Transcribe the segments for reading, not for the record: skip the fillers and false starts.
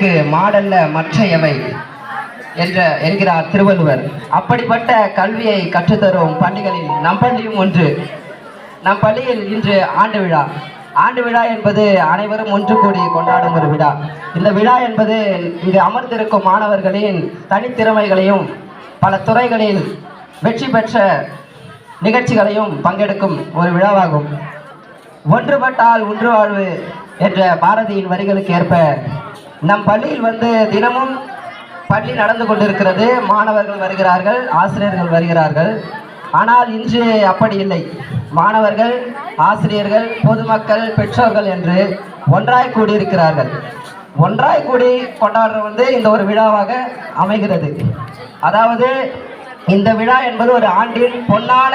கல்விக்கு மாடல்ல மற்ற எவை என்கிறார் திருவள்ளுவர். அப்படிப்பட்ட கல்வியை கற்றுத்தரும் பள்ளிகளில் நம் பள்ளியும் ஒன்று. நம் பள்ளியில் இன்று ஆண்டு விழா. ஆண்டு விழா என்பது அனைவரும் ஒன்று கூடி கொண்டாடும் ஒரு விழா. இந்த விழா என்பது இங்கு அமர்ந்திருக்கும் மாணவர்களின் தனித்திறமைகளையும் பல துறைகளில் வெற்றி பெற்ற நிகழ்ச்சிகளையும் பங்கெடுக்கும் ஒரு விழாவாகும். ஒன்றுபட்டால் ஒன்று வாழ்வு என்ற பாரதியின் வரிகளுக்கு ஏற்ப நம் பள்ளியில் தினமும் பள்ளி நடந்து கொண்டிருக்கிறது. மாணவர்கள் வருகிறார்கள், ஆசிரியர்கள் வருகிறார்கள். ஆனால் இன்று அப்படி இல்லை. மாணவர்கள், ஆசிரியர்கள், பொதுமக்கள், பெற்றோர்கள் என்று ஒன்றாய் கூடியிருக்கிறார்கள். ஒன்றாய் கூடி கொண்டாடுற இந்த ஒரு விழாவாக அமைகிறது. அதாவது இந்த விழா என்பது ஒரு ஆண்டின் பொன்னான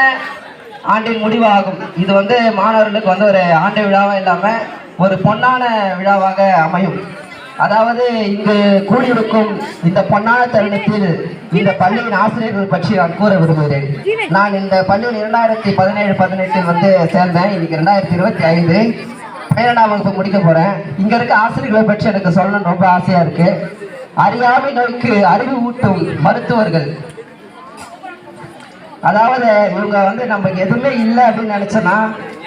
ஆண்டின் முடிவாகும். இது மாணவர்களுக்கு ஒரு ஆண்டு விழாவாக இல்லாமல் ஒரு பொன்னான விழாவாக அமையும். அதாவது இங்கு கூடியிருக்கும் இந்த பொன்னான தருணத்தில் இந்த பள்ளியின் ஆசிரியர்கள் பற்றி நான் கூற விரும்புகிறேன். நான் இந்த பள்ளியில் 2017-18 சேர்ந்தேன். இன்னைக்கு 2025 12ஆம் வகுப்பு முடிக்க போறேன். இங்க இருக்க ஆசிரியர்களை பற்றி எனக்கு சொல்லணும்னு ரொம்ப ஆசையா இருக்கு. அறியாமை நோய்க்கு அறிவு ஊட்டும் மருத்துவர்கள். அதாவது இவங்க நமக்கு எதுவுமே இல்லை அப்படின்னு நினைச்சோன்னா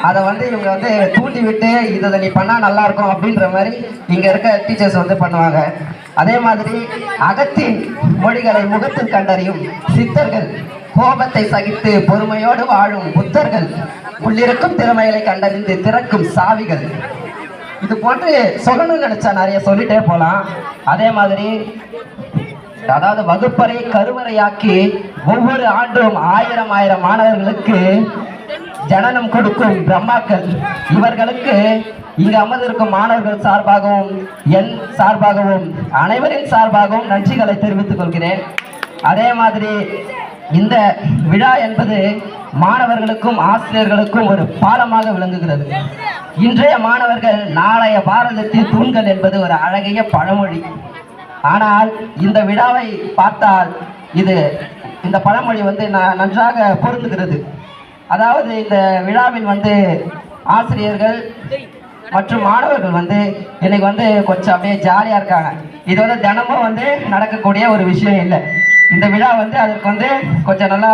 அதை இவங்க தூண்டி விட்டு இதை நீ பண்ணா நல்லா இருக்கும் அப்படின்ற மாதிரி இங்க இருக்க டீச்சர்ஸ் பண்ணுவாங்க. அதே மாதிரி அகத்தின் மொழிகளை முகத்தில் கண்டறியும் சித்தர்கள், கோபத்தை சகித்து பொறுமையோடு வாழும் புத்தர்கள், உள்ளிருக்கும் திறமைகளை கண்டறிந்து திறக்கும் சாவிகள். இது போன்று சொல்லணும்னு நினைச்சா நிறைய சொல்லிட்டே போலாம். அதே மாதிரி அதாவது வகுப்பறை கருவறையாக்கி ஒவ்வொரு ஆண்டும் 1000 மாணவர்களுக்கு ஜனனம் கொடுக்கும் பிரம்மாக்கள். இவர்களுக்கு இங்கு அமர்ந்திருக்கும் மாணவர்கள் சார்பாகவும் என் சார்பாகவும் அனைவரின் சார்பாகவும் நன்றிகளை தெரிவித்துக் கொள்கிறேன். அதே மாதிரி இந்த விழா என்பது மாணவர்களுக்கும் ஆசிரியர்களுக்கும் ஒரு பாலமாக விளங்குகிறது. இன்றைய மாணவர்கள் நாளைய பாரதத்தின் தூண்கள் என்பது ஒரு அழகிய பழமொழி. ஆனால் இந்த விழாவை பார்த்தால் இந்த பழமொழி நன்றாக பொருந்துகிறது. அதாவது இந்த விழாவில் ஆசிரியர்கள் மற்றும் மாணவர்கள் இன்னைக்கு கொஞ்சம் அப்படியே ஜாலியா இருக்காங்க. இது தினமும் நடக்கக்கூடிய ஒரு விஷயம் இல்லை. இந்த விழா அதற்கு கொஞ்சம் நல்லா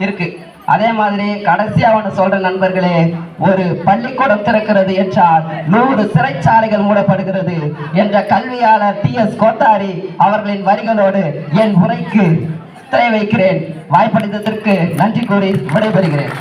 இருக்கு. அதே மாதிரி கடைசியா சொல்ற நண்பர்களே, ஒரு பள்ளிக்கூடம் திறக்கிறது என்றால் 100 சிறைச்சாலைகள் மூடப்படுகிறது என்ற கல்வியாளர் TS கோத்தாரி அவர்களின் வரிகளோடு என் உரைக்கு திரை வைக்கிறேன். வாய்ப்பளித்ததற்கு நன்றி கூறி விடைபெறுகிறேன்.